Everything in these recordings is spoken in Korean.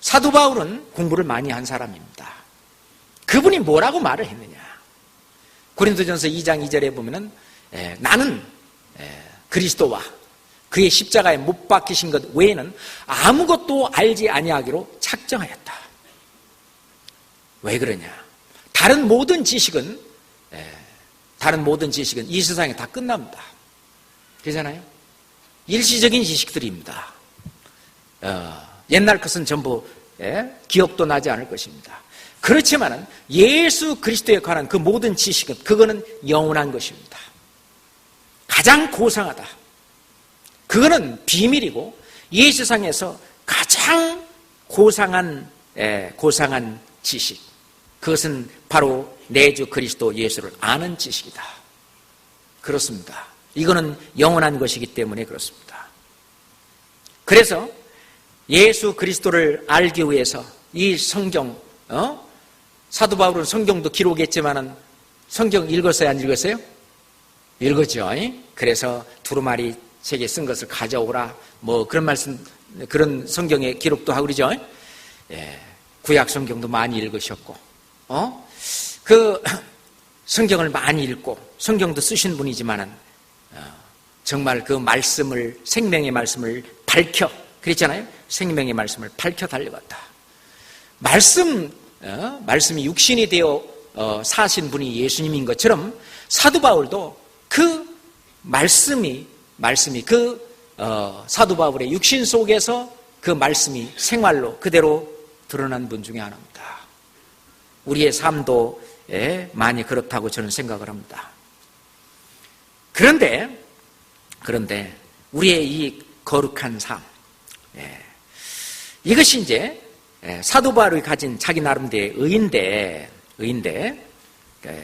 사도 바울은 공부를 많이 한 사람입니다. 그분이 뭐라고 말을 했느냐? 고린도전서 2장 2절에 보면은 나는 그리스도와 그의 십자가에 못 박히신 것 외에는 아무것도 알지 아니하기로 작정하였다. 왜 그러냐? 다른 모든 지식은 이 세상에 다 끝납니다. 그렇잖아요? 일시적인 지식들입니다. 옛날 것은 전부 기억도 나지 않을 것입니다. 그렇지만은 예수 그리스도에 관한 그 모든 지식은 그거는 영원한 것입니다. 가장 고상하다. 그거는 비밀이고 이 세상에서 가장 고상한 지식, 그것은 바로 내 주 그리스도 예수를 아는 지식이다. 그렇습니다. 이거는 영원한 것이기 때문에 그렇습니다. 그래서 예수 그리스도를 알기 위해서 이 성경, 사도 바울은 성경도 기록했지만은 성경 읽었어요, 안 읽었어요? 읽었죠. 그래서 두루마리 책에 쓴 것을 가져오라, 뭐 그런 말씀, 그런 성경의 기록도 하고 그러죠. 구약 성경도 많이 읽으셨고, 그 성경을 많이 읽고 성경도 쓰신 분이지만은 정말 그 말씀을, 생명의 말씀을 밝혀, 그랬잖아요. 생명의 말씀을 밝혀 달려갔다. 말씀이 육신이 되어 사신 분이 예수님인 것처럼 사도 바울도 그 말씀이 사도 바울의 육신 속에서 그 말씀이 생활로 그대로 드러난 분 중에 하나입니다. 우리의 삶도 많이 그렇다고 저는 생각을 합니다. 그런데 우리의 이 거룩한 삶, 이것이 이제 사도 바울이 가진 자기 나름대로의 의인데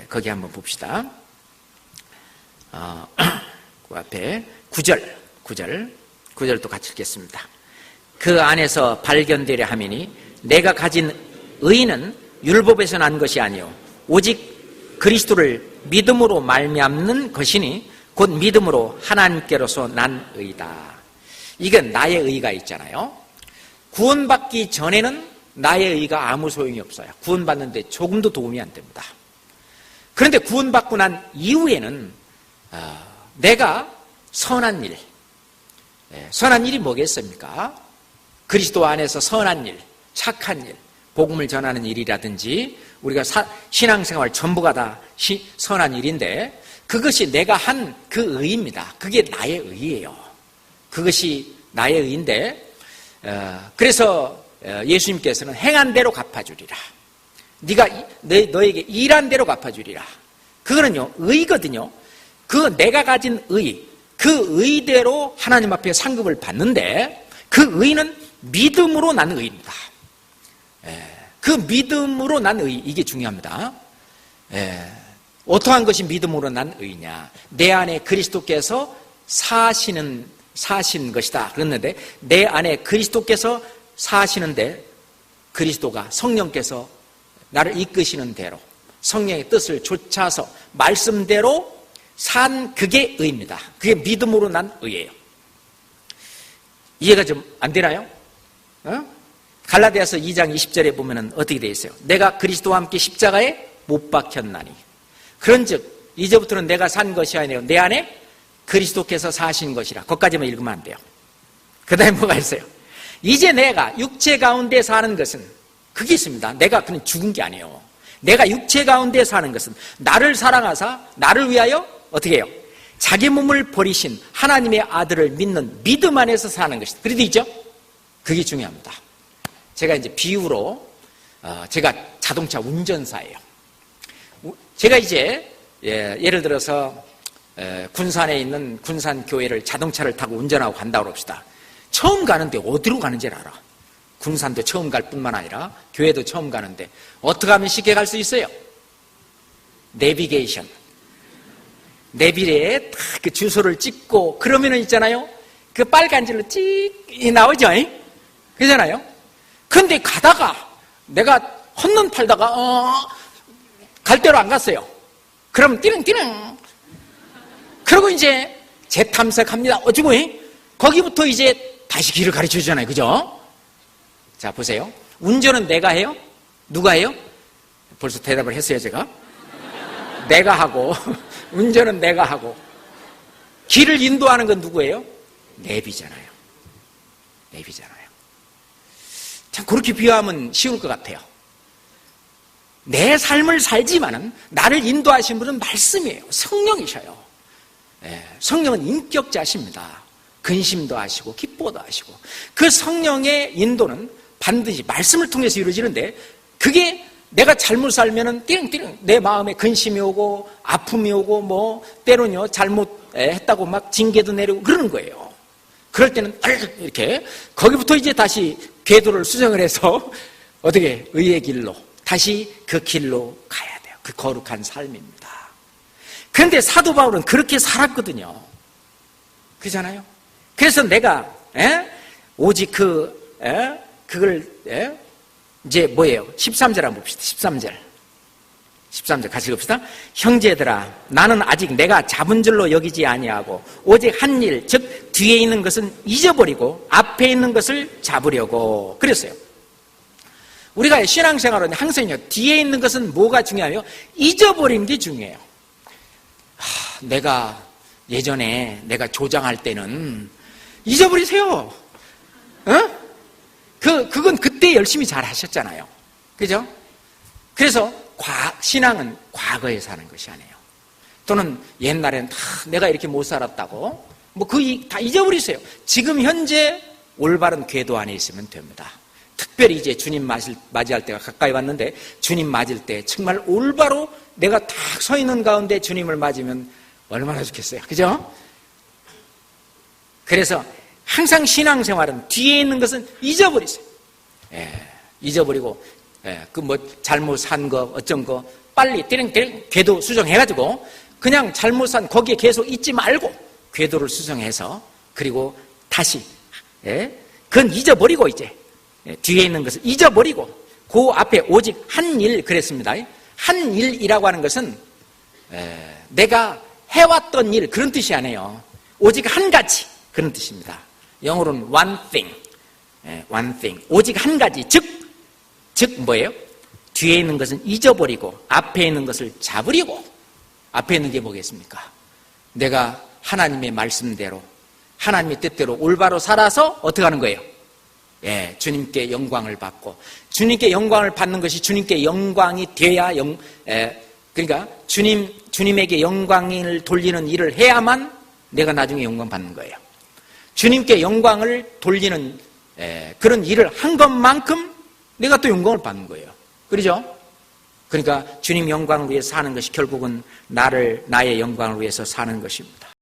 거기 한번 봅시다. 그 앞에 9절도 같이 읽겠습니다. 그 안에서 발견되려 함이니 내가 가진 의는 율법에서 난 것이 아니요 오직 그리스도를 믿음으로 말미암는 것이니 곧 믿음으로 하나님께로서 난 의다. 이건 나의 의가 있잖아요. 구원받기 전에는 나의 의가 아무 소용이 없어요. 구원받는데 조금도 도움이 안 됩니다. 그런데 구원받고 난 이후에는 내가 선한 일이 뭐겠습니까? 그리스도 안에서 선한 일, 착한 일, 복음을 전하는 일이라든지 우리가 신앙생활 전부가 다 선한 일인데 그것이 내가 한 그 의입니다. 그게 나의 의예요. 그것이 나의 의인데 그래서 예수님께서는 행한 대로 갚아주리라. 네가 너에게 일한 대로 갚아주리라. 그거는요 의거든요. 그 내가 가진 의, 그 의대로 하나님 앞에 상급을 받는데 그 의는 믿음으로 난 의입니다. 그 믿음으로 난 의, 이게 중요합니다. 어떠한 것이 믿음으로 난 의냐? 내 안에 그리스도께서 사신 것이다. 그랬는데 내 안에 그리스도께서 사시는데 그리스도가 성령께서 나를 이끄시는 대로 성령의 뜻을 좇아서 말씀대로 산 그게 의입니다. 그게 믿음으로 난 의예요. 이해가 좀 안 되나요? 갈라디아서 2장 20절에 보면은 어떻게 되어 있어요? 내가 그리스도와 함께 십자가에 못 박혔나니 그런즉 이제부터는 내가 산 것이 아니라 내 안에 그리스도께서 사신 것이라. 거기까지만 읽으면 안 돼요. 그 다음에 뭐가 있어요? 이제 내가 육체 가운데 사는 것은 그게 있습니다. 내가 그냥 죽은 게 아니에요. 내가 육체 가운데 사는 것은 나를 사랑하사 나를 위하여 어떻게 해요? 자기 몸을 버리신 하나님의 아들을 믿는 믿음 안에서 사는 것이다. 그래도 있죠? 그게 중요합니다. 제가 이제 비유로 제가 자동차 운전사예요. 제가 이제 예를 들어서 군산에 있는 군산교회를 자동차를 타고 운전하고 간다고 합시다. 처음 가는데 어디로 가는지를 알아. 군산도 처음 갈 뿐만 아니라 교회도 처음 가는데 어떻게 하면 쉽게 갈 수 있어요? 내비게이션. 내비에 딱 그 주소를 찍고 그러면은 있잖아요. 그 빨간 줄로 찍 나오죠. 그러잖아요. 근데 가다가 내가 헛눈 팔다가 갈 대로 안 갔어요. 그럼 띠릉띠릉. 그리고 이제 재탐색합니다. 어쩌고 거기부터 이제 다시 길을 가르쳐 주잖아요. 그죠? 자, 보세요. 운전은 내가 해요? 누가 해요? 벌써 대답을 했어요, 제가. 내가 하고, 운전은 내가 하고, 길을 인도하는 건 누구예요? 내비잖아요. 내비잖아요. 참, 그렇게 비유하면 쉬울 것 같아요. 내 삶을 살지만은 나를 인도하신 분은 말씀이에요. 성령이셔요. 성령은 인격자십니다. 근심도 하시고 기뻐도 하시고, 그 성령의 인도는 반드시 말씀을 통해서 이루어지는데, 그게 내가 잘못 살면은 띠릉띠릉 내 마음에 근심이 오고 아픔이 오고, 뭐 때로는요 잘못했다고 막 징계도 내리고 그러는 거예요. 그럴 때는 이렇게 거기부터 이제 다시 궤도를 수정을 해서 어떻게 의의 길로 다시 그 길로 가야 돼요. 그 거룩한 삶입니다. 그런데 사도 바울은 그렇게 살았거든요. 그렇잖아요. 그래서 내가 오직 그걸 이제 뭐예요? 13절 한번 봅시다. 13절 같이 봅시다. 형제들아, 나는 아직 내가 잡은 줄로 여기지 아니하고 오직 한 일, 즉 뒤에 있는 것은 잊어버리고 앞에 있는 것을 잡으려고 그랬어요. 우리가 신앙생활은 항상요, 뒤에 있는 것은 뭐가 중요하며 잊어버리는 게 중요해요. 내가 예전에 내가 조장할 때는 잊어버리세요. 그건 그때 열심히 잘 하셨잖아요. 그죠? 그래서 신앙은 과거에 사는 것이 아니에요. 또는 옛날에는 다 내가 이렇게 못 살았다고 다 잊어버리세요. 지금 현재 올바른 궤도 안에 있으면 됩니다. 특별히 이제 주님 맞이할 때가 가까이 왔는데, 주님 맞을 때 정말 올바로 내가 딱 서 있는 가운데 주님을 맞으면 얼마나 좋겠어요. 그죠? 그래서 항상 신앙생활은 뒤에 있는 것은 잊어버리세요. 잊어버리고, 잘못 산 거, 어쩐 거, 빨리 띠링띠링 궤도 수정해가지고, 그냥 잘못 산 거기에 계속 있지 말고, 궤도를 수정해서, 그리고 다시, 그건 잊어버리고 이제, 뒤에 있는 것을 잊어버리고, 그 앞에 오직 한 일 그랬습니다. 한 일이라고 하는 것은, 내가 해왔던 일, 그런 뜻이 아니에요. 오직 한 가지, 그런 뜻입니다. 영어로는 one thing, one thing. 오직 한 가지, 즉 뭐예요? 뒤에 있는 것은 잊어버리고 앞에 있는 것을 잡으려고. 앞에 있는 게 뭐겠습니까? 내가 하나님의 말씀대로, 하나님의 뜻대로 올바로 살아서 어떻게 하는 거예요? 주님께 영광을 받고, 주님께 영광을 받는 것이 주님께 영광이 돼야 그러니까 주님에게 영광을 돌리는 일을 해야만 내가 나중에 영광 받는 거예요. 주님께 영광을 돌리는 그런 일을 한 것만큼 내가 또 영광을 받는 거예요. 그렇죠? 그러니까 주님 영광을 위해서 사는 것이 결국은 나의 영광을 위해서 사는 것입니다.